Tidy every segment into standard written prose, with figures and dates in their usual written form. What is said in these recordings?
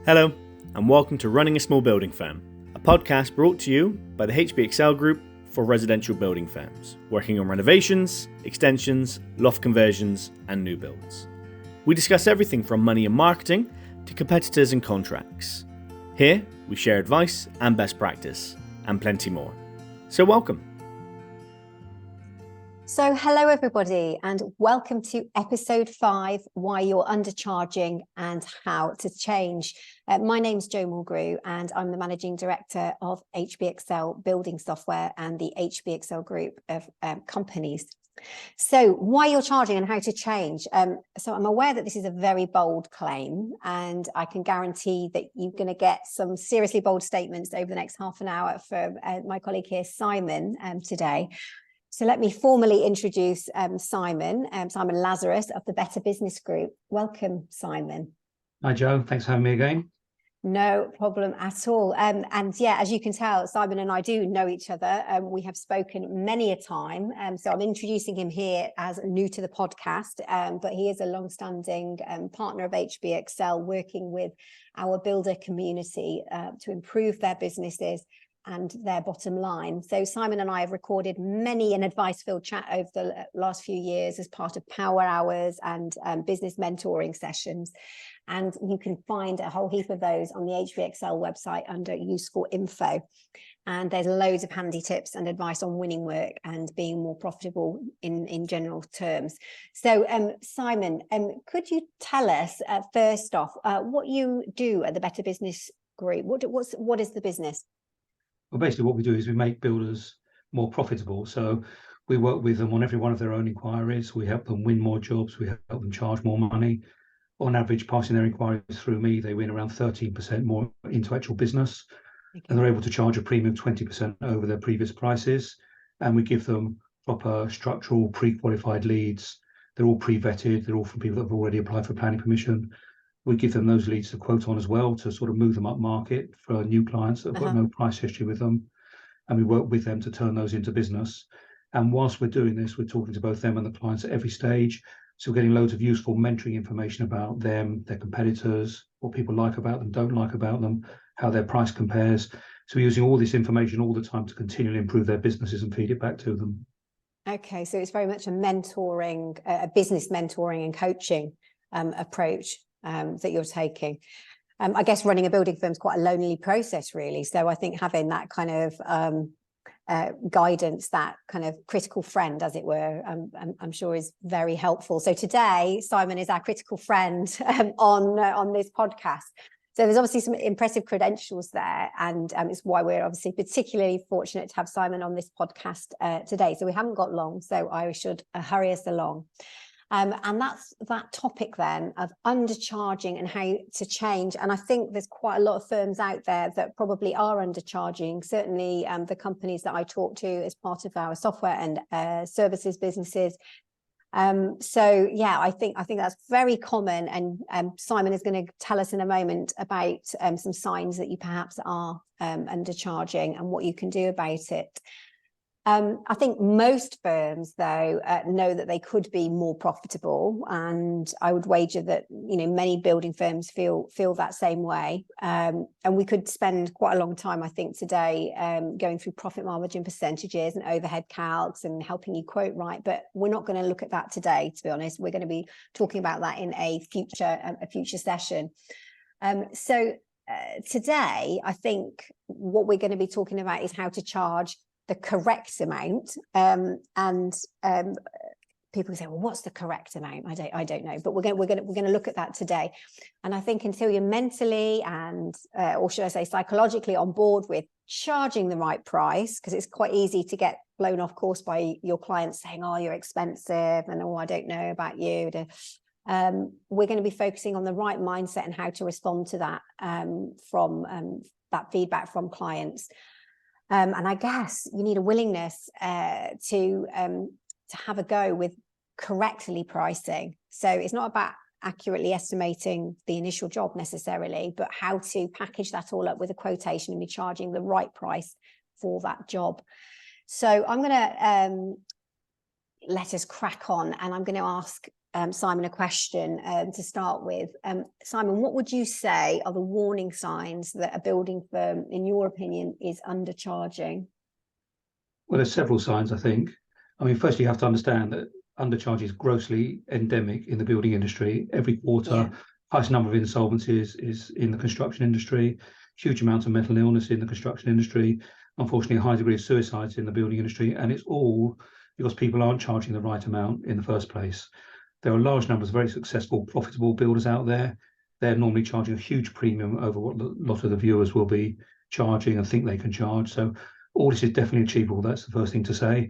Hello, and welcome to Running a Small Building Firm, a podcast brought to you by the HBXL Group for residential building firms, working on renovations, extensions, loft conversions, and new builds. We discuss everything from money and marketing to competitors and contracts. Here, we share advice and best practice, and plenty more. So welcome. So hello everybody, and welcome to episode 5, Why You're Undercharging and How to Change. My name's Jo Mulgrew and I'm the Managing Director of HBXL Building Software and the HBXL Group of companies. So why you're charging and how to change. So I'm aware that this is a very bold claim, and I can guarantee that you're going to get some seriously bold statements over the next half an hour from my colleague here, Simon, today. So let me formally introduce Simon Lazarus of the Better Business Group. Welcome, Simon. Hi, Jo. Thanks for having me again. No problem at all. And yeah, as you can tell, Simon and I do know each other. We have spoken many a time. So I'm introducing him here as new to the podcast, but he is a long-standing partner of HBXL, working with our builder community to improve their businesses and their bottom line. So Simon and I have recorded many an advice-filled chat over the last few years as part of power hours and business mentoring sessions. And you can find a whole heap of those on the HBXL website under useful info. And there's loads of handy tips and advice on winning work and being more profitable in general terms. So Simon, could you tell us first off what you do at the Better Business Group? What is the business? Well, basically what we do is we make builders more profitable. So we work with them on every one of their own inquiries. We help them win more jobs. We help them charge more money. On average, passing their inquiries through me, they win around 13% more into actual business. Okay. And they're able to charge a premium 20% over their previous prices. And we give them proper structural pre-qualified leads. They're all pre-vetted. They're all from people that have already applied for planning permission. We give them those leads to quote on as well to sort of move them up market for new clients that have got no price history with them. And we work with them to turn those into business. And whilst we're doing this, we're talking to both them and the clients at every stage. So we're getting loads of useful mentoring information about them, their competitors, what people like about them, don't like about them, how their price compares. So we're using all this information all the time to continually improve their businesses and feed it back to them. Okay, so it's very much a mentoring, a business mentoring and coaching approach that you're taking. I guess running a building firm is quite a lonely process, really. So I think having that kind of guidance, that kind of critical friend, as it were, I'm sure is very helpful. So today, Simon is our critical friend on this podcast. So there's obviously some impressive credentials there, and it's why we're obviously particularly fortunate to have Simon on this podcast today. So we haven't got long, so I should hurry us along. And that's that topic then of undercharging and how to change. And I think there's quite a lot of firms out there that probably are undercharging. Certainly the companies that I talk to as part of our software and services businesses. So yeah, I think that's very common. And Simon is going to tell us in a moment about some signs that you perhaps are undercharging and what you can do about it. I think most firms, though, know that they could be more profitable, and I would wager that many building firms feel that same way. And we could spend quite a long time, I think, today going through profit margin percentages and overhead calcs and helping you quote right. But we're not going to look at that today, to be honest. We're going to be talking about that in a future session. So today, I think what we're going to be talking about is how to charge the correct amount, and people say, well, what's the correct amount? I don't know, but we're going to look at that today. And I think until you're mentally and or should I say psychologically on board with charging the right price, because it's quite easy to get blown off course by your clients saying, oh, you're expensive, and oh, I don't know about you. We're going to be focusing on the right mindset and how to respond to that from that feedback from clients. And I guess you need a willingness to have a go with correctly pricing. So it's not about accurately estimating the initial job necessarily, but how to package that all up with a quotation and be charging the right price for that job. So I'm going to let us crack on, and I'm going to ask Simon a question to start with. Simon, what would you say are the warning signs that a building firm, in your opinion, is undercharging? Well, there's several signs, I think. I mean, firstly, you have to understand that undercharge is grossly endemic in the building industry. Every quarter, highest number of insolvencies is in the construction industry, huge amount of mental illness in the construction industry, unfortunately, a high degree of suicides in the building industry, and it's all because people aren't charging the right amount in the first place. There are large numbers of very successful, profitable builders out there. They're normally charging a huge premium over what a lot of the viewers will be charging and think they can charge. So all this is definitely achievable. That's the first thing to say.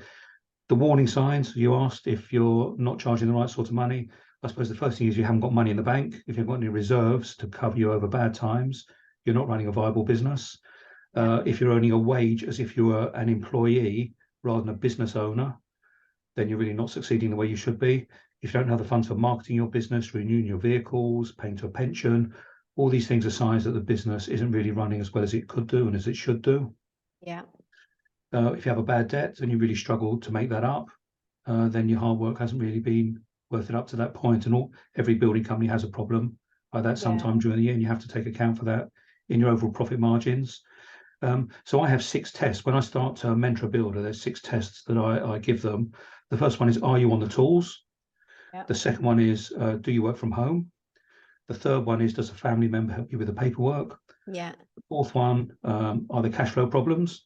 The warning signs, you asked if you're not charging the right sort of money. I suppose the first thing is you haven't got money in the bank. If you've got any reserves to cover you over bad times, you're not running a viable business. If you're earning a wage as if you were an employee rather than a business owner, then you're really not succeeding the way you should be. If you don't have the funds for marketing your business, renewing your vehicles, paying to a pension, all these things are signs that the business isn't really running as well as it could do and as it should do. Yeah. If you have a bad debt and you really struggle to make that up, then your hard work hasn't really been worth it up to that point. And every building company has a problem like that sometime during the year, and you have to take account for that in your overall profit margins. So I have 6 tests. When I start to mentor a builder, there's 6 tests that I give them. The first one is, are you on the tools? Yep. The second one is, do you work from home? The third one is, does a family member help you with the paperwork? Yeah. The fourth one, are there cash flow problems?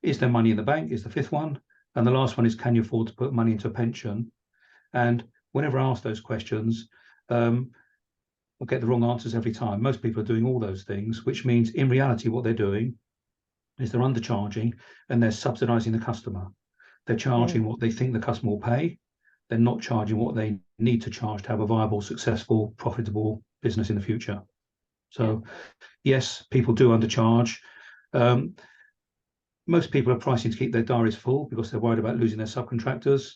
Is there money in the bank? Is the fifth one. And the last one is, can you afford to put money into a pension? And whenever I ask those questions, I'll get the wrong answers every time. Most people are doing all those things, which means in reality, what they're doing is they're undercharging and they're subsidizing the customer. They're charging what they think the customer will pay. They're not charging what they need to charge to have a viable, successful, profitable business in the future. So, yes, people do undercharge. Most people are pricing to keep their diaries full because they're worried about losing their subcontractors.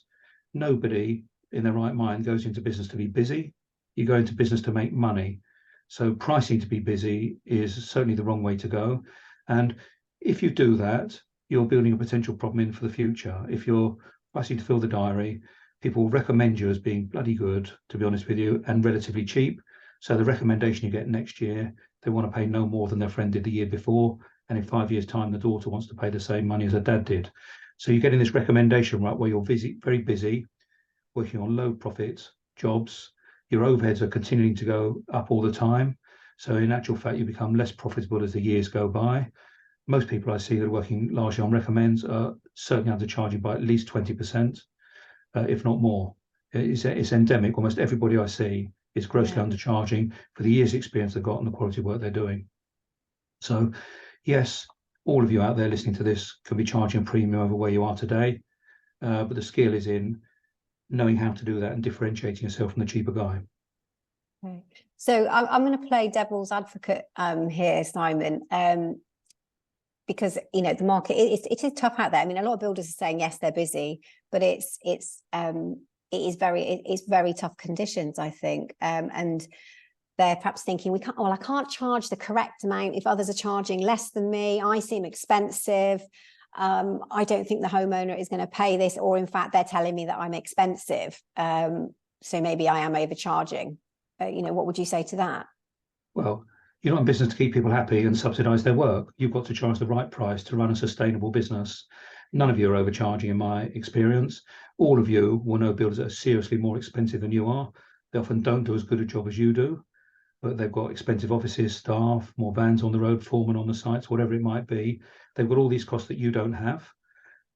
Nobody in their right mind goes into business to be busy. You go into business to make money. So pricing to be busy is certainly the wrong way to go. And if you do that, you're building a potential problem in for the future. If you're pricing to fill the diary, people will recommend you as being bloody good, to be honest with you, and relatively cheap. So the recommendation you get next year, they want to pay no more than their friend did the year before. And in 5 years' time, the daughter wants to pay the same money as her dad did. So you're getting this recommendation, right, where you're busy, very busy, working on low profit jobs. Your overheads are continuing to go up all the time. So in actual fact, you become less profitable as the years go by. Most people I see that are working largely on recommends are certainly undercharging by at least 20%, if not more. It's endemic. Almost everybody I see is grossly undercharging for the years' experience they've got and the quality of work they're doing. So, yes, all of you out there listening to this can be charging a premium over where you are today, but the skill is in knowing how to do that and differentiating yourself from the cheaper guy. Okay. So I'm going to play devil's advocate here, Simon, because the market it is tough out there. I mean, a lot of builders are saying yes, they're busy, but it's very tough conditions, I think, and they're perhaps thinking I can't charge the correct amount if others are charging less than me. I seem expensive. I don't think the homeowner is going to pay this, or in fact, they're telling me that I'm expensive. So maybe I am overcharging. What would you say to that? Well, you're not in business to keep people happy and subsidize their work. You've got to charge the right price to run a sustainable business. None of you are overcharging in my experience. All of you will know builders that are seriously more expensive than you are. They often don't do as good a job as you do, but they've got expensive offices, staff, more vans on the road, foremen on the sites, whatever it might be. They've got all these costs that you don't have.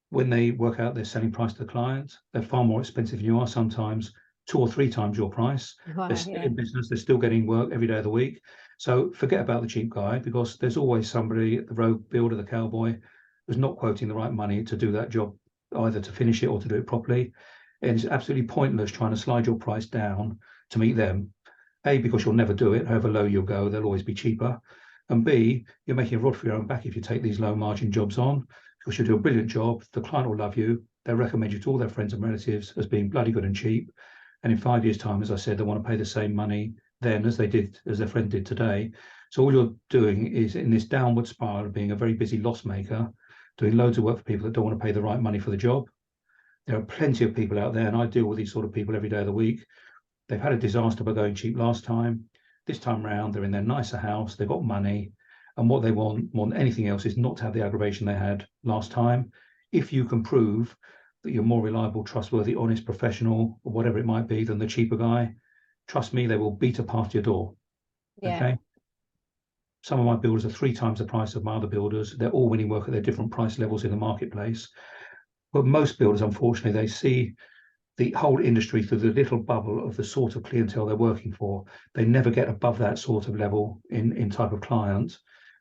When they work out their selling price to the client, they're far more expensive than you are, sometimes 2 or 3 times your price. Wow, they're still in business, they're still getting work every day of the week. So forget about the cheap guy, because there's always somebody, the rogue builder, the cowboy, who's not quoting the right money to do that job, either to finish it or to do it properly. And it's absolutely pointless trying to slide your price down to meet them. A, because you'll never do it. However low you'll go, they'll always be cheaper. And B, you're making a rod for your own back if you take these low margin jobs on, because you'll do a brilliant job. The client will love you. They'll recommend you to all their friends and relatives as being bloody good and cheap. And in 5 years' time, as I said, they want to pay the same money then as their friend did today. So all you're doing is in this downward spiral of being a very busy loss maker, doing loads of work for people that don't want to pay the right money for the job. There are plenty of people out there, and I deal with these sort of people every day of the week, they've had a disaster by going cheap last time. This time round, they're in their nicer house, they've got money, and what they want more than anything else is not to have the aggravation they had last time. If you can prove that you're more reliable, trustworthy, honest, professional, or whatever it might be than the cheaper guy, trust me, they will beat a past your door. Yeah. Okay. Some of my builders are 3 times the price of my other builders. They're all winning work at their different price levels in the marketplace. But most builders, unfortunately, they see the whole industry through the little bubble of the sort of clientele they're working for. They never get above that sort of level in type of client.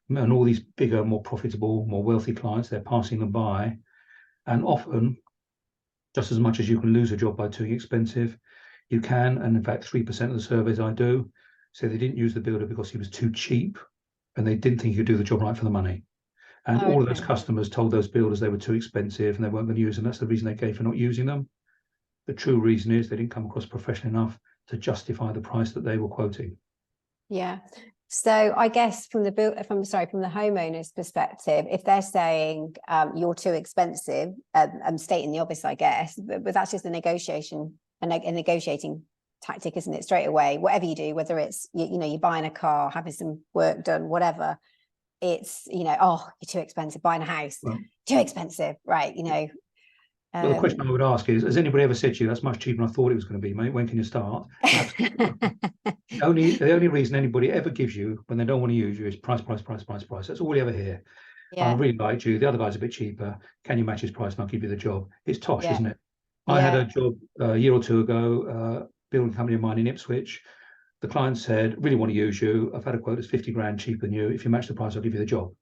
And all these bigger, more profitable, more wealthy clients, they're passing them by. And often, just as much as you can lose a job by doing expensive, you can. And in fact, 3% of the surveys I do say they didn't use the builder because he was too cheap and they didn't think he could do the job right for the money. And all of those customers told those builders they were too expensive and they weren't going to use them. That's the reason they gave for not using them. The true reason is they didn't come across professional enough to justify the price that they were quoting. Yeah. So I guess from the homeowner's perspective, if they're saying you're too expensive, I'm stating the obvious, I guess, but that's just a negotiating tactic, isn't it? Straight away, whatever you do, whether it's you're buying a car, having some work done, whatever, it's oh, you're too expensive. Buying a house, too expensive, right? Well, the question I would ask is, has anybody ever said to you, that's much cheaper than I thought it was going to be, mate? When can you start? The only reason anybody ever gives you when they don't want to use you is price. That's all you ever hear. I really liked you. The other guy's a bit cheaper. Can you match his price and I'll give you the job? It's tosh, isn't it? I had a job a year or two ago, building company of mine in Ipswich. The client said, really want to use you. I've had a quote that's 50 grand cheaper than you. If you match the price, I'll give you the job.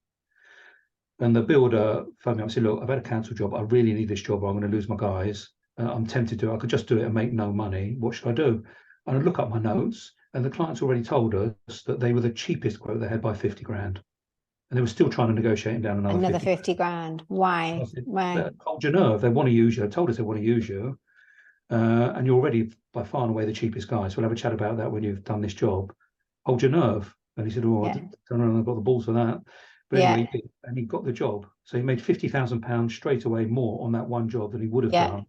And the builder phoned me up and said, look, I've had a cancelled job. I really need this job or I'm going to lose my guys. I'm tempted to. I could just do it and make no money. What should I do? And I look up my notes and the client's already told us that they were the cheapest quote they had by 50 grand. And they were still trying to negotiate down another 50 grand. Why? Why? Hold your nerve. They want to use you. They told us they want to use you. And you're already by far and away the cheapest guy. So we'll have a chat about that when you've done this job. Hold your nerve. And he said, oh, I don't know, I've got the balls for that. But anyway, he did, and he got the job. So he made £50,000 straight away more on that one job than he would have done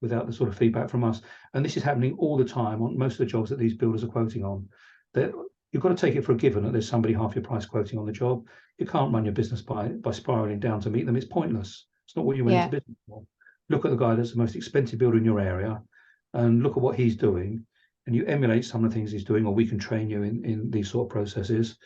without the sort of feedback from us. And this is happening all the time on most of the jobs that these builders are quoting on. That you've got to take it for a given that there's somebody half your price quoting on the job. You can't run your business by spiraling down to meet them. It's pointless. It's not what you went into business for. Look at the guy that's the most expensive builder in your area and look at what he's doing. And you emulate some of the things he's doing, or we can train you in these sort of processes.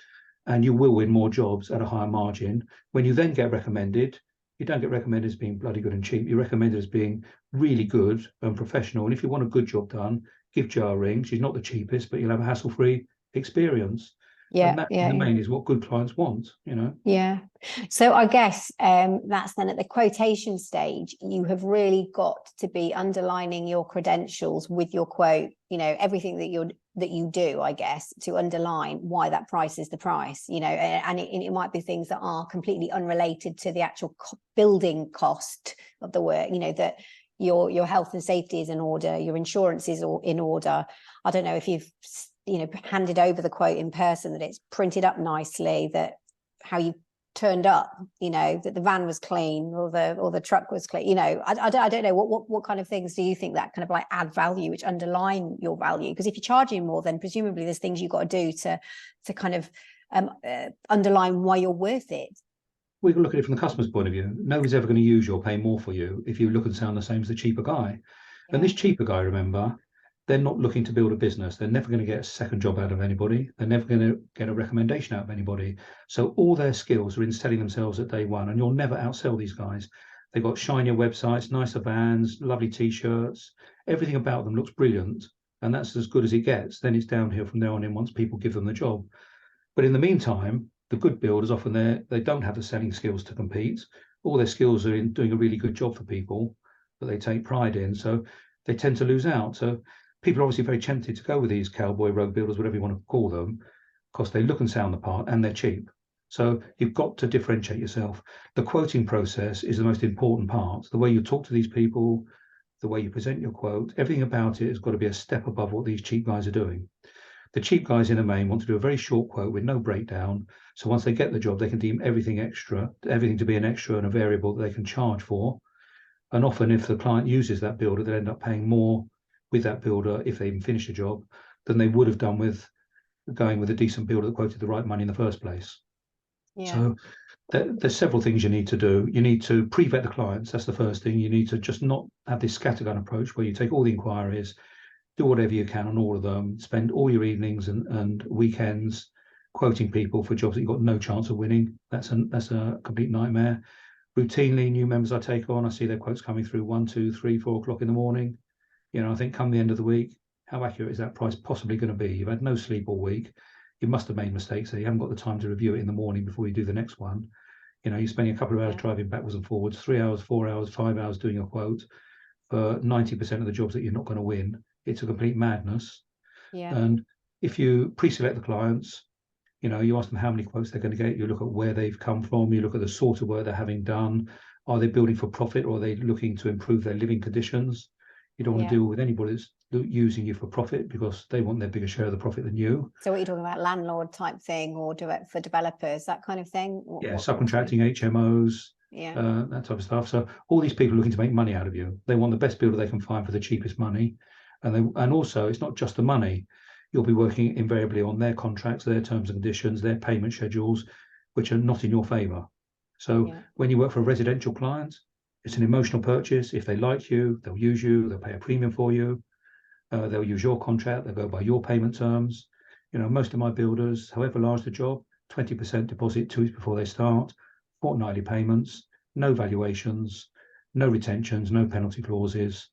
And you will win more jobs at a higher margin. When you then get recommended, you don't get recommended as being bloody good and cheap. You're recommended as being really good and professional. And if you want a good job done, give Jo a ring. She's not the cheapest, but you'll have a hassle-free experience. And that in the main is what good clients want, Yeah. So I guess that's then at the quotation stage, you have really got to be underlining your credentials with your quote, everything that you do, I guess, to underline why that price is the price, and it might be things that are completely unrelated to the actual building cost of the work, that your health and safety is in order, your insurance is in order. I don't know if you've handed over the quote in person, that it's printed up nicely, that how you turned up, that the van was clean or the truck was clean. I don't know what kind of things do you think that kind of like add value, which underline your value? Because if you're charging more, then presumably there's things you've got to do to kind of underline why you're worth it. We can look at it from the customer's point of view. Nobody's ever going to use you or pay more for you if you look and sound the same as the cheaper guy. And this cheaper guy, remember, they're not looking to build a business. They're never going to get a second job out of anybody. They're never going to get a recommendation out of anybody. So all their skills are in selling themselves at day one, and you'll never outsell these guys. They've got shinier websites, nicer vans, lovely T-shirts. Everything about them looks brilliant, and that's as good as it gets. Then it's downhill from there on in once people give them the job. But in the meantime, the good builders often they don't have the selling skills to compete. All their skills are in doing a really good job for people that they take pride in. So they tend to lose out. So people are obviously very tempted to go with these cowboy road builders, whatever you want to call them, because they look and sound the part and they're cheap. So you've got to differentiate yourself. The quoting process is the most important part. The way you talk to these people, the way you present your quote, everything about it has got to be a step above what these cheap guys are doing. The cheap guys in the main want to do a very short quote with no breakdown. So once they get the job, they can deem everything to be an extra and a variable that they can charge for. And often if the client uses that builder, they'll end up paying more with that builder if they even finished a job than they would have done with going with a decent builder that quoted the right money in the first place. Yeah. So there's several things you need to do. You need to pre-vet the clients. That's the first thing. You need to just not have this scattergun approach where you take all the inquiries, do whatever you can on all of them, spend all your evenings and weekends quoting people for jobs that you've got no chance of winning. That's a complete nightmare. Routinely, new members I take on, I see their quotes coming through 1, 2, 3, 4 o'clock in the morning. I think come the end of the week, how accurate is that price possibly going to be? You've had no sleep all week. You must have made mistakes, so you haven't got the time to review it in the morning before you do the next one. You're spending a couple of hours driving backwards and forwards, 3 hours, 4 hours, 5 hours doing a quote for 90% of the jobs that you're not going to win. It's a complete madness. Yeah. And if you pre-select the clients, you ask them how many quotes they're going to get, you look at where they've come from, you look at the sort of work they're having done. Are they building for profit, or are they looking to improve their living conditions? You don't want to deal with anybody that's using you for profit because they want their bigger share of the profit than you. So what are you talking about, landlord type thing, or do it for developers, that kind of thing? Subcontracting, HMOs, that type of stuff. So all these people are looking to make money out of you. They want the best builder they can find for the cheapest money. And also, it's not just the money. You'll be working invariably on their contracts, their terms and conditions, their payment schedules, which are not in your favour. So when you work for a residential client, it's an emotional purchase. If they like you, they'll use you, they'll pay a premium for you, they'll use your contract, they'll go by your payment terms. Most of my builders, however large the job, 20% deposit 2 weeks before they start, fortnightly payments, no valuations, no retentions, no penalty clauses,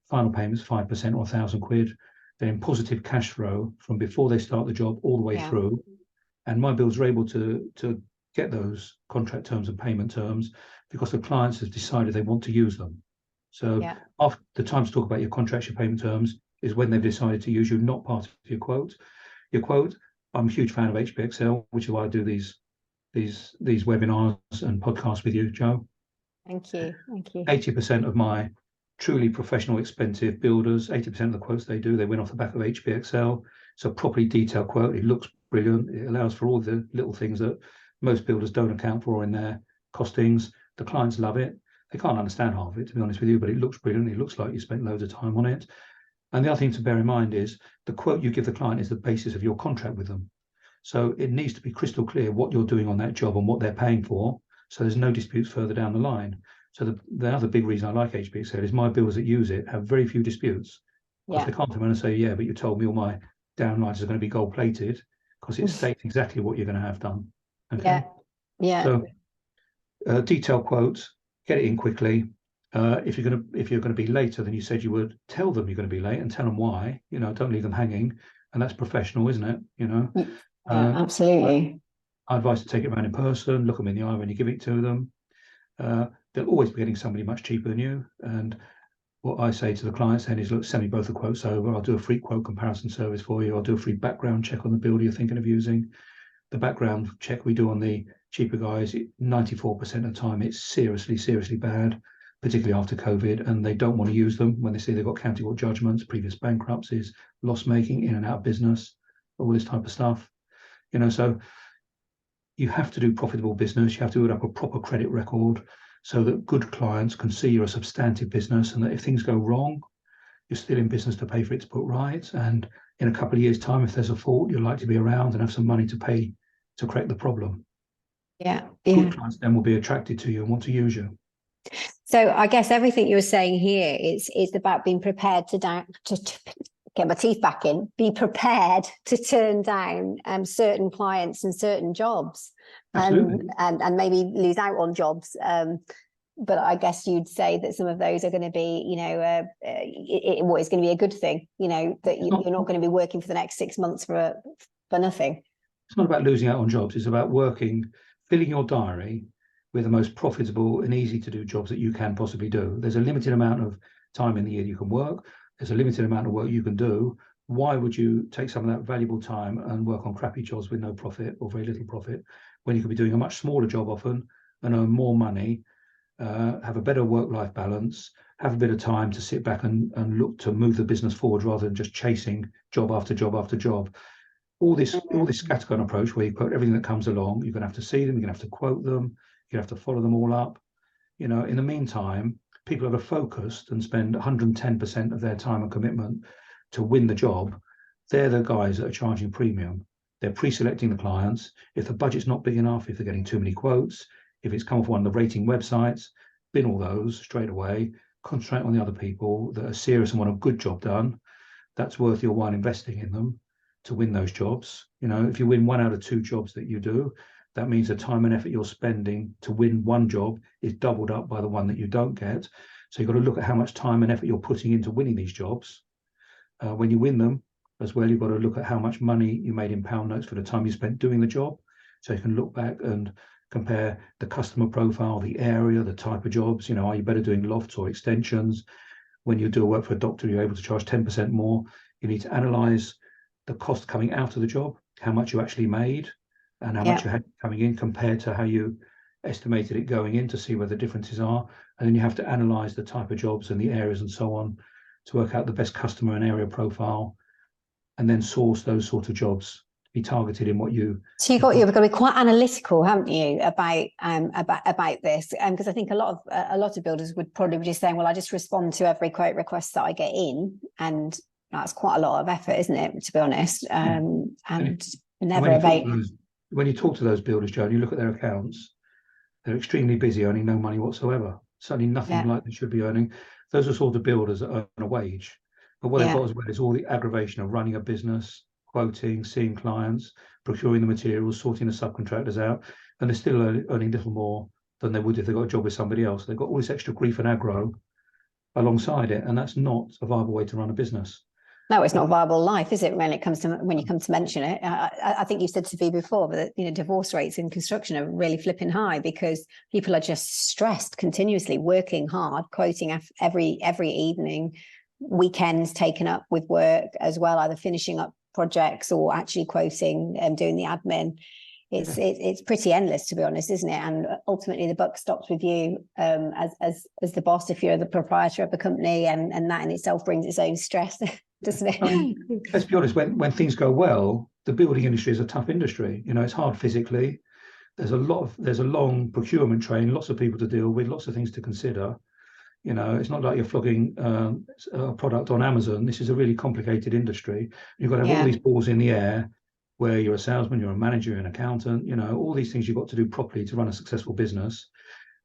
final payments 5% or £1,000. They're in positive cash flow from before they start the job all the way through. And my builders are able to get those contract terms and payment terms because the clients have decided they want to use them. So after the time to talk about your contracts, your payment terms is when they've decided to use you, not part of your quote. Your quote, I'm a huge fan of HBXL, which is why I do these webinars and podcasts with you, Jo. Thank you. 80% of my truly professional, expensive builders, 80% of the quotes they do, they win off the back of HBXL. It's a properly detailed quote. It looks brilliant. It allows for all the little things that most builders don't account for in their costings. The clients love it. They can't understand half of it, to be honest with you, but it looks brilliant. It looks like you spent loads of time on it. And the other thing to bear in mind is the quote you give the client is the basis of your contract with them. So it needs to be crystal clear what you're doing on that job and what they're paying for, so there's no disputes further down the line. So the other big reason I like HBXL is my builders that use it have very few disputes, because they can't come in and say, but you told me all my downlighters are going to be gold plated, because it states exactly what you're going to have done. Okay. So detailed quotes, get it in quickly. If you're going to be later than you said you would, tell them you're going to be late and tell them why. Don't leave them hanging, and that's professional, isn't it? Absolutely. I advise to take it around in person, look them in the eye when you give it to them. They'll always be getting somebody much cheaper than you. And what I say to the clients then is, look, send me both the quotes over. I'll do a free quote comparison service for you. I'll do a free background check on the builder you're thinking of using. The background check we do on the cheaper guys, 94% of the time, it's seriously, seriously bad, particularly after COVID, and they don't want to use them when they see they've got county court judgments, previous bankruptcies, loss making, in and out of business, all this type of stuff. So you have to do profitable business. You have to build up a proper credit record so that good clients can see you're a substantive business, and that if things go wrong, you're still in business to pay for it to put right. And in a couple of years' time, if there's a fault, you'd like to be around and have some money to pay to correct the problem. Good clients then will be attracted to you and want to use you. So I guess everything you're saying here is about being prepared to get my teeth back in, be prepared to turn down certain clients and certain jobs, and maybe lose out on jobs. But I guess you'd say that some of those are going to be, it's going to be a good thing, that you're not going to be working for the next 6 months for nothing. It's not about losing out on jobs. It's about filling your diary with the most profitable and easy to do jobs that you can possibly do. There's a limited amount of time in the year you can work. There's a limited amount of work you can do. Why would you take some of that valuable time and work on crappy jobs with no profit or very little profit, when you could be doing a much smaller job often and earn more money, have a better work-life balance, have a bit of time to sit back and look to move the business forward rather than just chasing job after job after job. All this scattergun approach where you quote everything that comes along, you're going to have to see them, you're going to have to quote them, you have to follow them all up. In the meantime, people that are focused and spend 110% of their time and commitment to win the job, they're the guys that are charging premium. They're pre-selecting the clients. If the budget's not big enough, if they're getting too many quotes, if it's come off one of the rating websites, bin all those straight away, concentrate on the other people that are serious and want a good job done. That's worth your while investing in them to win those jobs. If you win 1 out of 2 jobs that you do, that means the time and effort you're spending to win one job is doubled up by the one that you don't get. So you've got to look at how much time and effort you're putting into winning these jobs. When you win them as well, you've got to look at how much money you made in pound notes for the time you spent doing the job. So you can look back and compare the customer profile, the area, the type of jobs. Are you better doing lofts or extensions? When you do work for a doctor, you're able to charge 10% more. You need to analyze the cost coming out of the job, how much you actually made and how much you had coming in compared to how you estimated it going in to see where the differences are. And then you have to analyze the type of jobs and the areas and so on to work out the best customer and area profile, and then source those sort of jobs to be targeted in what you. So you've got to be quite analytical, haven't you, about this? Because I think a lot of builders would probably be just saying, well, I just respond to every quote request that I get in, and that's quite a lot of effort, isn't it, to be honest? And never abate. When you talk to those builders, Joe, and you look at their accounts, they're extremely busy, earning no money whatsoever. Certainly nothing like they should be earning. Those are sort of builders that earn a wage. But what they've got as well is all the aggravation of running a business, quoting, seeing clients, procuring the materials, sorting the subcontractors out, and they're still earning little more than they would if they got a job with somebody else. They've got all this extra grief and aggro alongside it, and that's not a viable way to run a business. No, it's not a viable life, is it? When you come to mention it, I think you said to me before that divorce rates in construction are really flipping high because people are just stressed continuously, working hard, quoting every evening, weekends taken up with work as well, either finishing up projects or actually quoting and doing the admin. It's pretty endless, to be honest, isn't it? And ultimately, the buck stops with you as the boss if you're the proprietor of the company, and that in itself brings its own stress, doesn't it? Let's be honest. When things go well, the building industry is a tough industry. It's hard physically. There's a long procurement train, lots of people to deal with, lots of things to consider. It's not like you're flogging a product on Amazon. This is a really complicated industry. You've got to have all these balls in the air, where you're a salesman, you're a manager, you're an accountant, all these things you've got to do properly to run a successful business.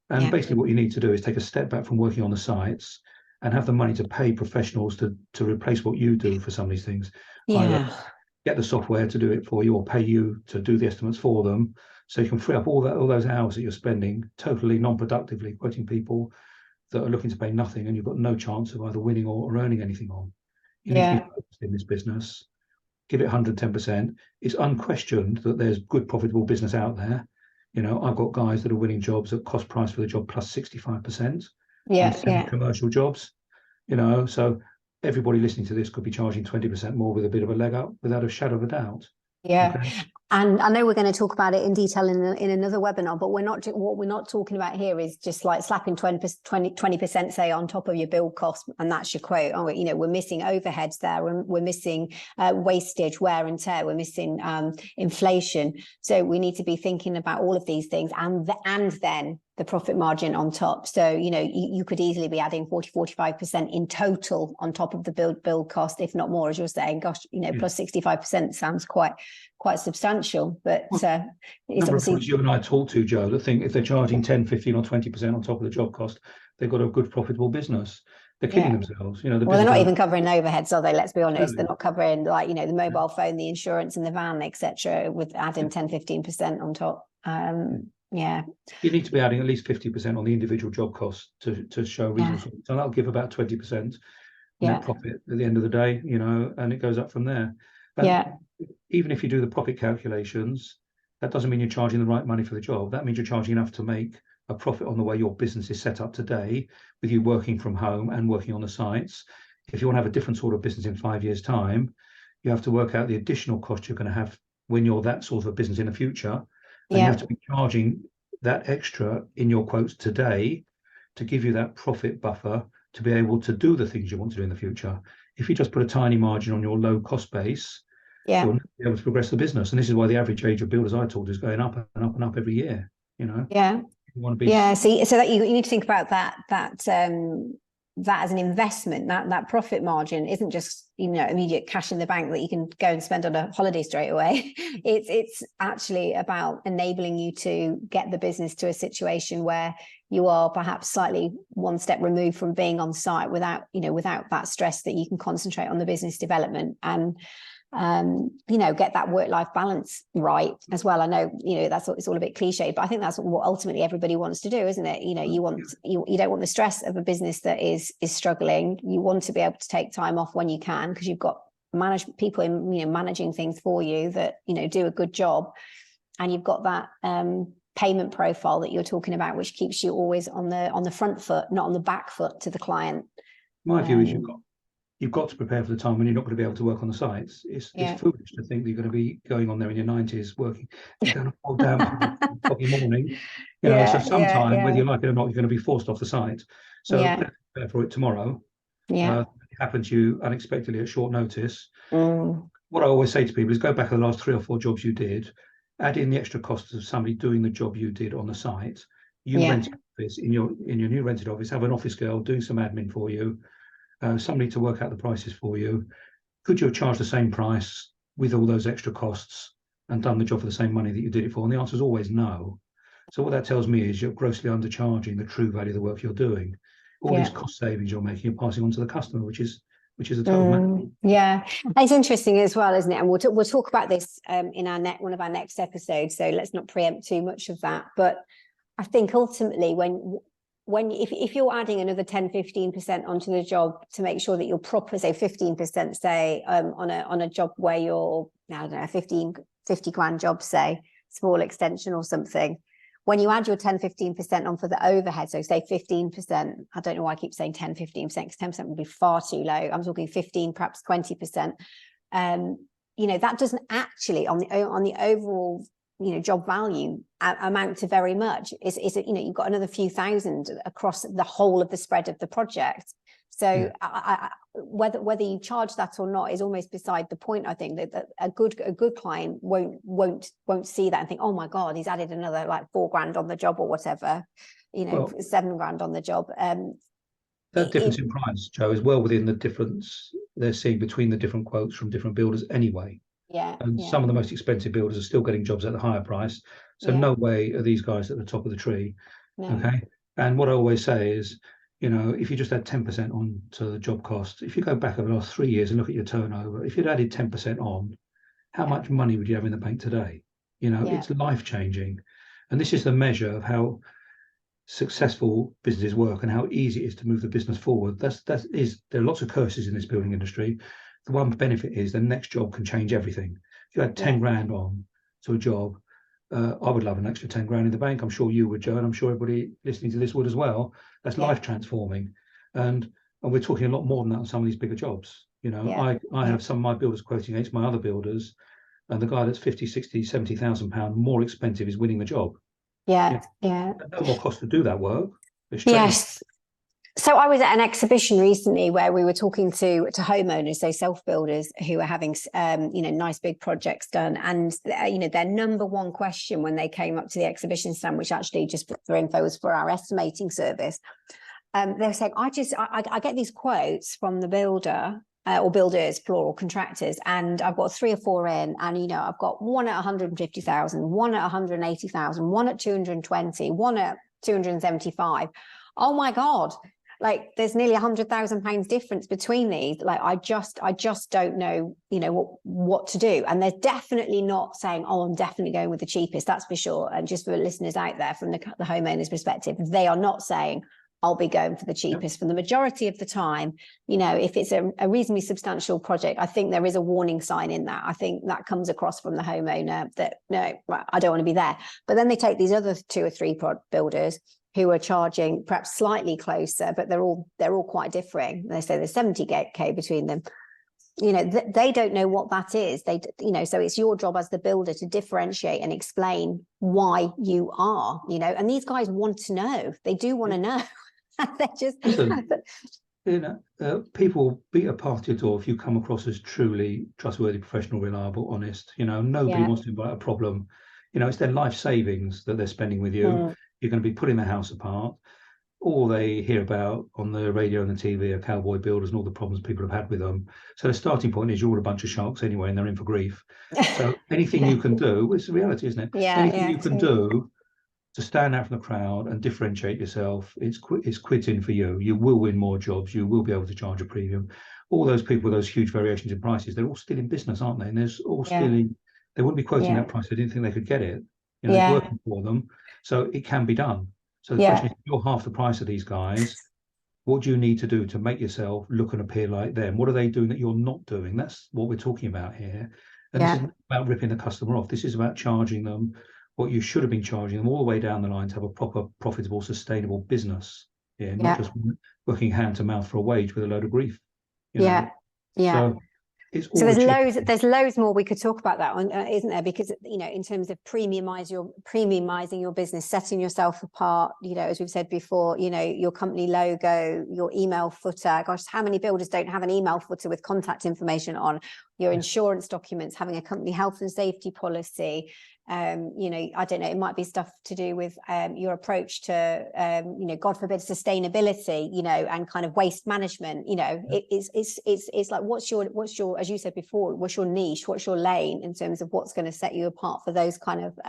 And basically what you need to do is take a step back from working on the sites and have the money to pay professionals to replace what you do for some of these things. Either get the software to do it for you or pay you to do the estimates for them, so you can free up all those hours that you're spending totally non-productively quoting people that are looking to pay nothing, and you've got no chance of either winning or earning anything on. You need to be focused in this business. Give it 110%. It's unquestioned that there's good profitable business out there. I've got guys that are winning jobs at cost price for the job plus 65%. Commercial jobs. So everybody listening to this could be charging 20% more with a bit of a leg up, without a shadow of a doubt. Okay. And I know we're going to talk about it in detail in another webinar, but what we're not talking about here is just like slapping 20% say on top of your build cost, and that's your quote. We're missing overheads there. We're missing wastage, wear and tear. We're missing inflation. So we need to be thinking about all of these things, and then the profit margin on top. So, you could easily be adding 40-45% in total on top of the build cost, if not more, as you're saying. Gosh, plus 65% sounds quite substantial, but it's obviously you and I talk to, Joe, that think if they're charging 10, 15 or 20% on top of the job cost, they've got a good profitable business. They're kidding themselves. Well, they're not even covering overheads, are they? Let's be honest. They're not covering the mobile phone, the insurance and the van, etc., with adding 10-15% on top. You need to be adding at least 50% on the individual job cost to show reasonable. So that'll give about 20% net profit at the end of the day, and it goes up from there. But even if you do the profit calculations, that doesn't mean you're charging the right money for the job. That means you're charging enough to make a profit on the way your business is set up today, with you working from home and working on the sites. If you want to have a different sort of business in 5 years' time, you have to work out the additional cost you're going to have when you're that sort of a business in the future. And you have to be charging that extra in your quotes today to give you that profit buffer to be able to do the things you want to do in the future. If you just put a tiny margin on your low cost base, you'll not be able to progress the business. And this is why the average age of builders I talk to is going up and up and up every year. You want to be so that you need to think about that as an investment. That profit margin isn't just immediate cash in the bank that you can go and spend on a holiday straight away. It's actually about enabling you to get the business to a situation where you are perhaps slightly one step removed from being on site without that stress, that you can concentrate on the business development and get that work-life balance right as well. I know, it's all a bit cliche, but I think that's what ultimately everybody wants to do, isn't it? You don't want the stress of a business that is struggling. You want to be able to take time off when you can, because you've got people in managing things for you that do a good job, and you've got that payment profile that you're talking about, which keeps you always on the front foot, not on the back foot to the client. My view is you've got to prepare for the time when you're not going to be able to work on the sites. It's foolish to think that you're going to be going on there in your 90s working. You're going to fall down o'clock in the morning. So sometime, whether you like it or not, you're going to be forced off the site. So prepare for it tomorrow. It happened to you unexpectedly at short notice. What I always say to people is go back to the last 3 or 4 jobs you did, add in the extra costs of somebody doing the job you did on the site. You rent an office in your new rented office, have an office girl do some admin for you. Somebody to work out the prices for you. Could you have charged the same price with all those extra costs and done the job for the same money that you did it for? And the answer is always no. So what that tells me is you're grossly undercharging the true value of the work you're doing. All these cost savings you're making, you're passing on to the customer, which is a total it's interesting as well, isn't it? And we'll talk about this in one of our next episodes, so let's not preempt too much of that. But I think ultimately if you're adding another 10-15% onto the job to make sure that you're proper, say 15%, say on a job where you're, I don't know, 50 grand job, say small extension or something, when you add your 10-15% on for the overhead, so say 15%, I don't know why I keep saying 10-15%, because 10% would be far too low. I'm talking 15, perhaps 20%. That doesn't actually on the overall job value amount to very much. You've got another few thousand across the whole of the spread of the project. So whether you charge that or not is almost beside the point. I think that a good client won't see that and think, oh my God, he's added another like 4 grand on the job or whatever, 7 grand on the job. That difference in price, Joe, is well within the difference they're seeing between the different quotes from different builders anyway. Some of the most expensive builders are still getting jobs at the higher price. So no way are these guys at the top of the tree. No. Okay. And what I always say is, if you just add 10% on to the job cost, if you go back over the last 3 years and look at your turnover, if you'd added 10% on, how much money would you have in the bank today? It's life changing. And this is the measure of how successful businesses work and how easy it is to move the business forward. There are lots of curses in this building industry. The one benefit is the next job can change everything. If you had 10 grand on to a job, I would love an extra 10 grand in the bank. I'm sure you would, Joe, and I'm sure everybody listening to this would as well. That's life transforming. And we're talking a lot more than that on some of these bigger jobs. I have some of my builders quoting against my other builders, and the guy that's 50, 60, 70,000 pounds more expensive is winning the job. No more cost to do that work. Yes. So I was at an exhibition recently where we were talking to homeowners, so self-builders who are having, nice big projects done. And, their number one question when they came up to the exhibition stand, which actually just for info was for our estimating service, they were saying, I get these quotes from the builder or builders, plural, contractors, and I've got 3 or 4 in, and, I've got one at 150,000, one at 180,000, one at 220, one at 275. Oh my God. Like there's nearly £100,000 difference between these. Like I just don't know, what to do. And they're definitely not saying, oh, I'm definitely going with the cheapest. That's for sure. And just for listeners out there, from the homeowner's perspective, they are not saying I'll be going for the cheapest. For the majority of the time, if it's a reasonably substantial project, I think there is a warning sign in that. I think that comes across from the homeowner that no, I don't want to be there. But then they take these other 2 or 3 builders who are charging perhaps slightly closer, but they're all quite differing. They say there's 70K between them. They don't know what that is. So it's your job as the builder to differentiate and explain why you are, and these guys want to know. They do want to know. They're just people beat a path to your door if you come across as truly trustworthy, professional, reliable, honest. Nobody wants to invite a problem. It's their life savings that they're spending with you. you're going to be putting the house apart. All they hear about on the radio and the TV are cowboy builders and all the problems people have had with them. So the starting point is you're all a bunch of sharks anyway, and they're in for grief. So anything you can do, it's the reality, isn't it? Anything you can do to stand out from the crowd and differentiate yourself, it's quitting for you. You will win more jobs. You will be able to charge a premium. All those people with those huge variations in prices, they're all still in business, aren't they? And there's all still in. They wouldn't be quoting that price. They didn't think they could get it. You know, it's working for them, so it can be done. So the question is, if you're half the price of these guys, what do you need to do to make yourself look and appear like them? What are they doing that you're not doing? That's what we're talking about here. And this isn't about ripping the customer off. This is about charging them what you should have been charging them all the way down the line to have a proper, profitable, sustainable business. Not just working hand to mouth for a wage with a load of grief. So it's all there's loads more we could talk about that one, isn't there? Because, you know, in terms of premiumizing your business, setting yourself apart, you know, as we've said before, you know, your company logo, your email footer. Gosh, how many builders don't have an email footer with contact information on? Your insurance documents, having a company health and safety policy. You know, I don't know, it might be stuff to do with your approach to, you know, God forbid, sustainability, you know, and kind of waste management. You know, it's like, what's your, as you said before, what's your niche, what's your lane in terms of what's going to set you apart for those kind of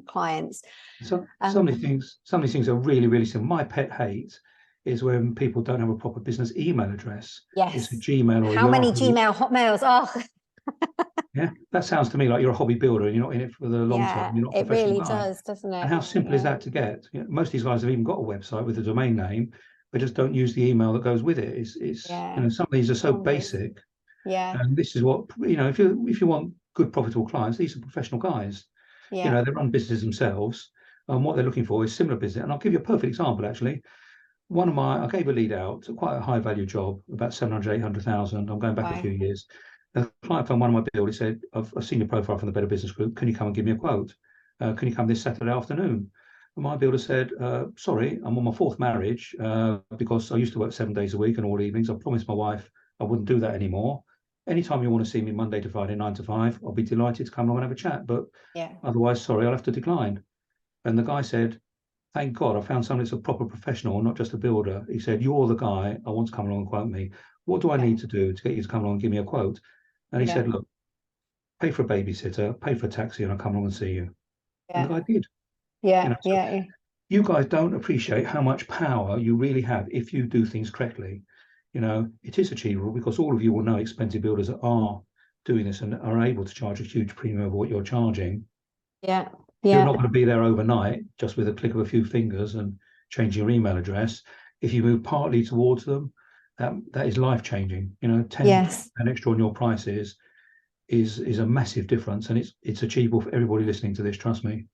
clients. So some of these things are really, really simple. My pet hate is when people don't have a proper business email address. Yes. It's a Gmail or how many Gmail hotmails? Oh. Yeah, that sounds to me like you're a hobby builder and you're not in it for the long term. You're not a professional guy. It really does, doesn't it? And how simple is that to get? You know, most of these guys have even got a website with a domain name, but just don't use the email that goes with it. It's you know, some of these are so basic. And this is what, you know, if you want good profitable clients, these are professional guys. You know, they run businesses themselves, and what they're looking for is similar business. And I'll give you a perfect example actually. I gave a lead out to quite a high value job, about 700, 800,000. I'm going back a few years. The client found one of my builders, said, I've seen your profile from the Better Business Group. Can you come and give me a quote? Can you come this Saturday afternoon? And my builder said, sorry, I'm on my fourth marriage because I used to work 7 days a week and all evenings. I promised my wife I wouldn't do that anymore. Anytime you want to see me Monday to Friday, 9 to 5, I'll be delighted to come along and have a chat. But otherwise, sorry, I'll have to decline. And the guy said, thank God I found somebody that's a proper professional, not just a builder. He said, you're the guy I want to come along and quote me. What do I need to do to get you to come along and give me a quote? And he said, look, pay for a babysitter, pay for a taxi, and I'll come along and see you. And the guy did. You guys don't appreciate how much power you really have if you do things correctly. You know, it is achievable because all of you will know expensive builders that are doing this and are able to charge a huge premium over what you're charging. You're not going to be there overnight just with a click of a few fingers and changing your email address. If you move partly towards them, that is life changing. You know, 10 and extra on your prices is a massive difference, and it's achievable for everybody listening to this. Trust me.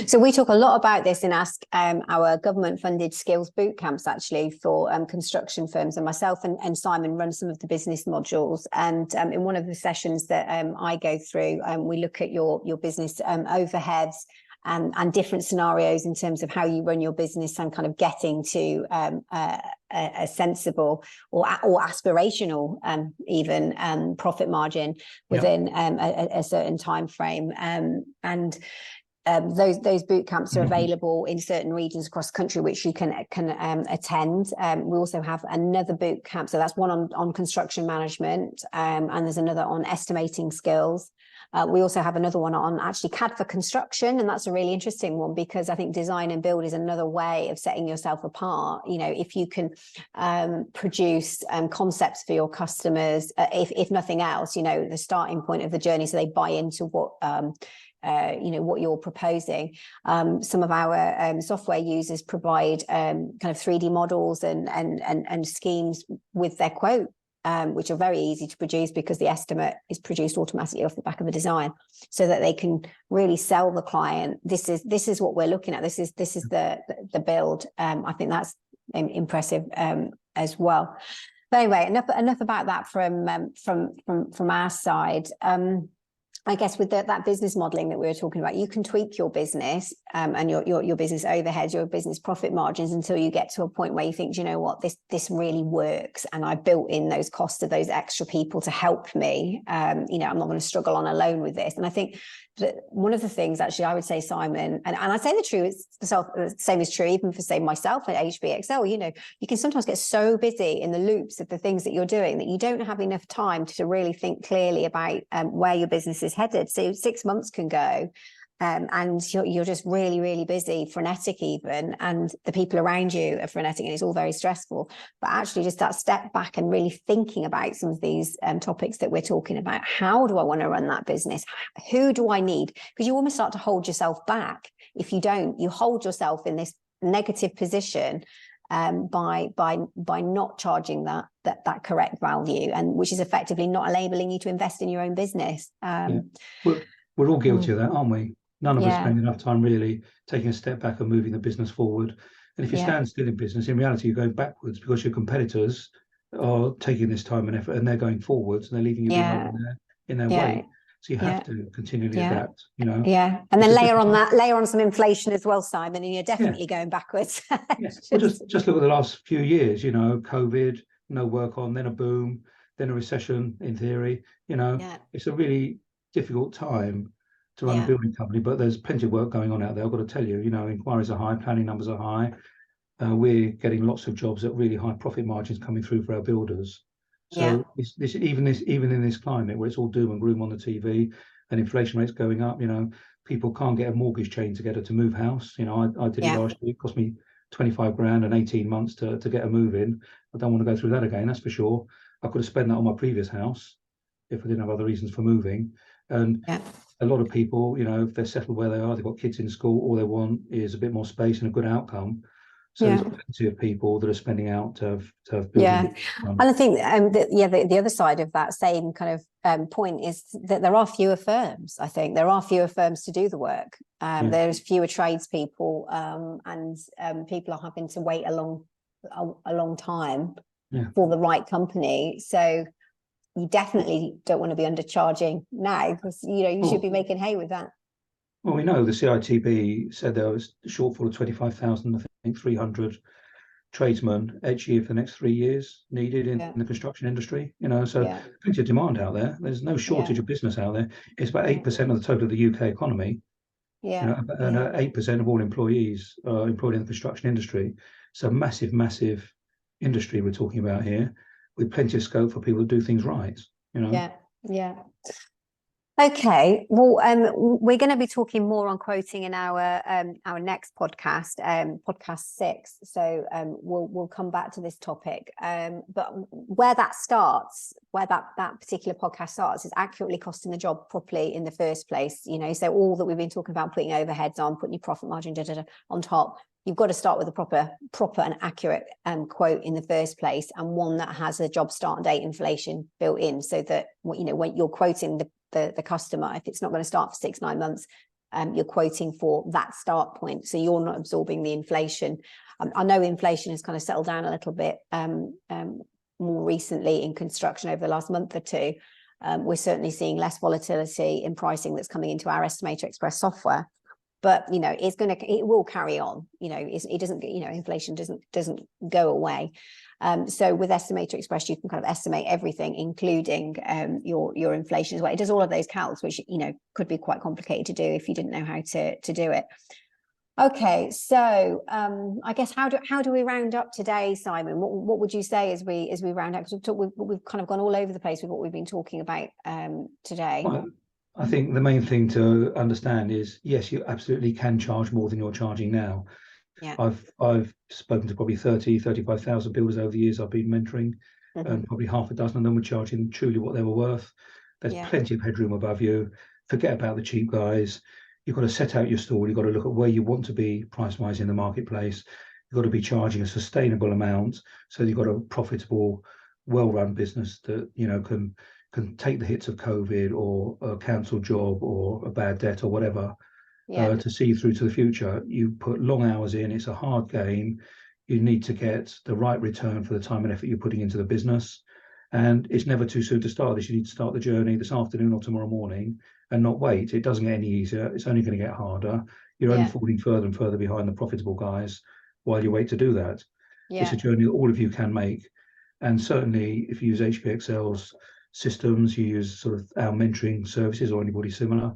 So we talk a lot about this in our government funded skills boot camps actually for construction firms, and myself and Simon run some of the business modules, and in one of the sessions that I go through, we look at your business overheads and different scenarios in terms of how you run your business and kind of getting to a sensible or aspirational even profit margin within a certain time frame. Those boot camps are available in certain regions across the country, which you can attend. We also have another boot camp, so that's one on construction management, and there's another on estimating skills. We also have another one on actually CAD for construction, and that's a really interesting one because I think design and build is another way of setting yourself apart. You know, if you can produce concepts for your customers, if nothing else, you know, the starting point of the journey, so they buy into what you know, what you're proposing. Some of our software users provide kind of 3D models and schemes with their quote, which are very easy to produce because the estimate is produced automatically off the back of the design, so that they can really sell the client. This is what we're looking at. This is the build. I think that's impressive as well. But anyway, enough about that from our side. I guess with that business modeling that we were talking about, you can tweak your business and your business overheads, your business profit margins, until you get to a point where you think, you know what, this really works, and I built in those costs of those extra people to help me. I'm not going to struggle on alone with this. And I think that one of the things, actually, I would say, Simon, and I say the same is true even for, say, myself at HBXL. You can sometimes get so busy in the loops of the things that you're doing that you don't have enough time to really think clearly about where your business is headed. So 6 months can go, and you're just really, really busy, frenetic even, and the people around you are frenetic, and it's all very stressful. But actually, just that step back and really thinking about some of these topics that we're talking about. How do I want to run that business? Who do I need? Because you almost start to hold yourself back. If you don't, you hold yourself in this negative position by not charging that correct value, and which is effectively not enabling you to invest in your own business. We're all guilty of that, aren't we? None of us spend enough time really taking a step back and moving the business forward. And if you stand still in business, in reality, you're going backwards, because your competitors are taking this time and effort, and they're going forwards, and they're leaving you behind in their way. So you have to continually adapt, And then layer on some inflation as well, Simon, and you're definitely going backwards. Well, just look at the last few years, COVID, no work on, then a boom, then a recession in theory. It's a really difficult time to run a building company, but there's plenty of work going on out there. I've got to tell you, inquiries are high, planning numbers are high. We're getting lots of jobs at really high profit margins coming through for our builders. So even in this climate where it's all doom and gloom on the TV and inflation rates going up, people can't get a mortgage chain together to move house. I did it last year. It cost me 25 grand and 18 months to get a move in. I don't want to go through that again, that's for sure. I could have spent that on my previous house if I didn't have other reasons for moving. And a lot of people, if they're settled where they are, they've got kids in school, all they want is a bit more space and a good outcome. So there's plenty of people that are spending out to have building. And I think the other side of that same kind of point is that there are fewer firms. I think there are fewer firms to do the work. There's fewer tradespeople, and people are having to wait a long time for the right company. So you definitely don't want to be undercharging now, because you should be making hay with that. Well, we know the CITB said there was a shortfall of 25,000, I think 300 tradesmen each year for the next 3 years needed in the construction industry. So plenty of demand out there. There's no shortage of business out there. It's about 8% of the total of the UK economy. And 8% of all employees are employed in the construction industry. So massive, massive industry we're talking about here, with plenty of scope for people to do things right. Okay, well, we're going to be talking more on quoting in our next podcast, podcast 6. So we'll come back to this topic. But where that starts, where that particular podcast starts, is accurately costing the job properly in the first place. So all that we've been talking about, putting overheads on, putting your profit margin on top, you've got to start with a proper and accurate quote in the first place, and one that has a job start date inflation built in, so that when you're quoting the customer, if it's not going to start for 6-9 months, you're quoting for that start point, so you're not absorbing the inflation. I know inflation has kind of settled down a little bit more recently in construction over the last month or two. We're certainly seeing less volatility in pricing that's coming into our Estimator Express software. But it will carry on. It doesn't. Inflation doesn't go away. So with Estimator Express, you can kind of estimate everything, including your inflation as well. It does all of those calcs, which could be quite complicated to do if you didn't know how to do it. Okay, so I guess how do we round up today, Simon? What would you say as we round up? Because we've kind of gone all over the place with what we've been talking about today. Well, I think the main thing to understand is, yes, you absolutely can charge more than you're charging now. I've spoken to probably 35,000 builders over the years I've been mentoring, and probably half a dozen of them were charging truly what they were worth. There's plenty of headroom above you. Forget about the cheap guys. You've got to set out your stall. You've got to look at where you want to be price-wise in the marketplace. You've got to be charging a sustainable amount, so you've got a profitable, well-run business that can take the hits of COVID or a cancelled job or a bad debt or whatever, to see you through to the future. You put long hours in. It's a hard game. You need to get the right return for the time and effort you're putting into the business. And it's never too soon to start this. You need to start the journey this afternoon or tomorrow morning and not wait. It doesn't get any easier. It's only going to get harder. You're only falling further and further behind the profitable guys while you wait to do that. It's a journey that all of you can make. And certainly if you use HPXL's systems, you use sort of our mentoring services or anybody similar,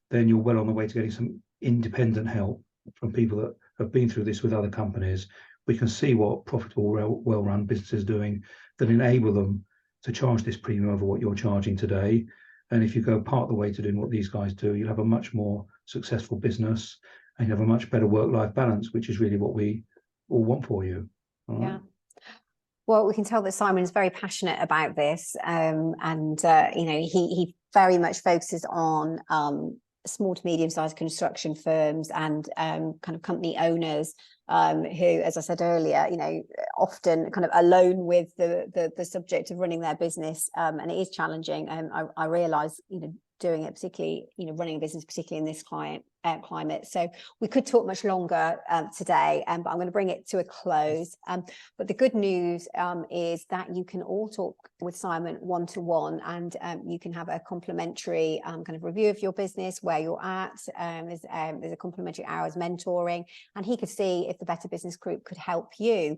then you're well on the way to getting some independent help from people that have been through this with other companies. We can see what profitable, well-run businesses are doing that enable them to charge this premium over what you're charging today. And if you go part of the way to doing what these guys do, you'll have a much more successful business and you have a much better work-life balance, which is really what we all want for you. All right? Well, we can tell that Simon is very passionate about this, and he very much focuses on small to medium-sized construction firms and kind of company owners who, as I said earlier, often kind of alone with the subject of running their business, and it is challenging. I realise, doing it, particularly, running a business, particularly in this climate. So we could talk much longer today, but I'm going to bring it to a close. But the good news is that you can all talk with Simon one-to-one, and you can have a complimentary kind of review of your business, where you're at. There's a complimentary hours mentoring, and he could see if the Better Business Group could help you.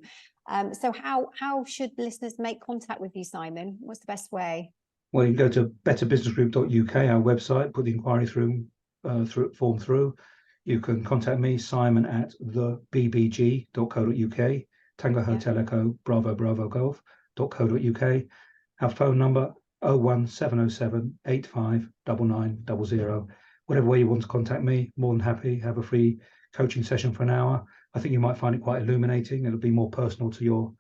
So how should listeners make contact with you, Simon? What's the best way? Well, you can go to betterbusinessgroup.uk, our website, put the inquiry form through. You can contact me, Simon, at thebbg.co.uk, Tango Hotel Echo, Bravo Golf.co.uk. Our phone number 01707 85 9900. Whatever way you want to contact me, more than happy. Have a free coaching session for an hour. I think you might find it quite illuminating. It'll be more personal to your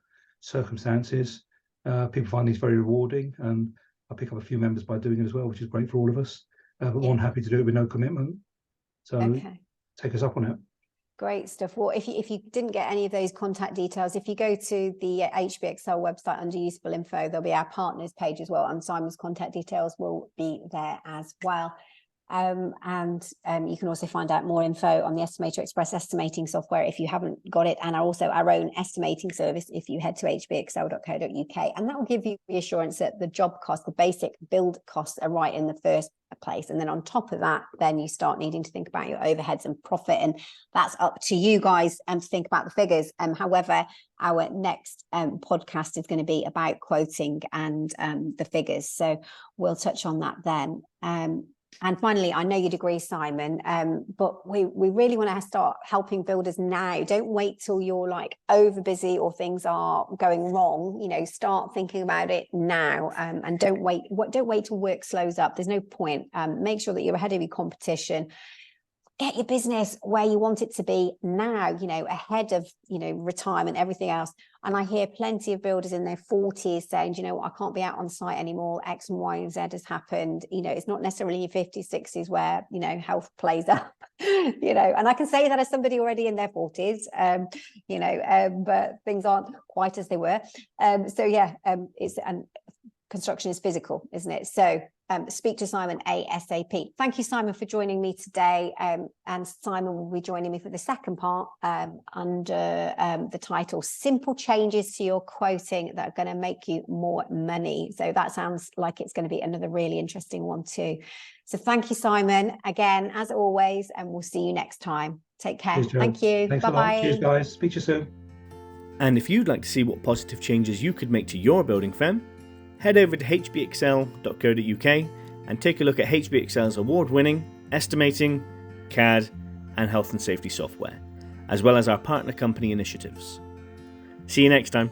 circumstances. People find these very rewarding, and I pick up a few members by doing it as well, which is great for all of us. But more than happy to do it with no commitment. So take us up on it. Great stuff. Well, if you didn't get any of those contact details, if you go to the HBXL website under useful info, there'll be our partners page as well, and Simon's contact details will be there as well. And you can also find out more info on the Estimator Express estimating software if you haven't got it, and also our own estimating service if you head to hbxl.co.uk, and that will give you reassurance that the job cost, the basic build costs, are right in the first place. And then on top of that, then you start needing to think about your overheads and profit, and that's up to you guys to think about the figures. However, our next podcast is going to be about quoting and the figures, so we'll touch on that then. And finally, I know you'd agree, Simon, but we really want to start helping builders now. Don't wait till you're like over busy or things are going wrong. Start thinking about it now, and don't wait till work slows up. There's no point. Make sure that you're ahead of your competition. Get your business where you want it to be now, ahead of, retirement, everything else. And I hear plenty of builders in their 40s saying, I can't be out on site anymore. X and Y and Z has happened. It's not necessarily your 50s, 60s where, health plays up, and I can say that as somebody already in their 40s, but things aren't quite as they were. Construction is physical, isn't it? So speak to Simon ASAP. Thank you, Simon, for joining me today. And Simon will be joining me for the second part under the title, Simple Changes to Your Quoting That Are Going to Make You More Money. So that sounds like it's going to be another really interesting one too. So thank you, Simon, again, as always, and we'll see you next time. Take care. Cheers, Thank you. Thanks Bye-bye. a lot. Cheers, guys. Speak to you soon. And if you'd like to see what positive changes you could make to your building firm, head over to hbxl.co.uk and take a look at HBXL's award-winning estimating, CAD and health and safety software, as well as our partner company initiatives. See you next time.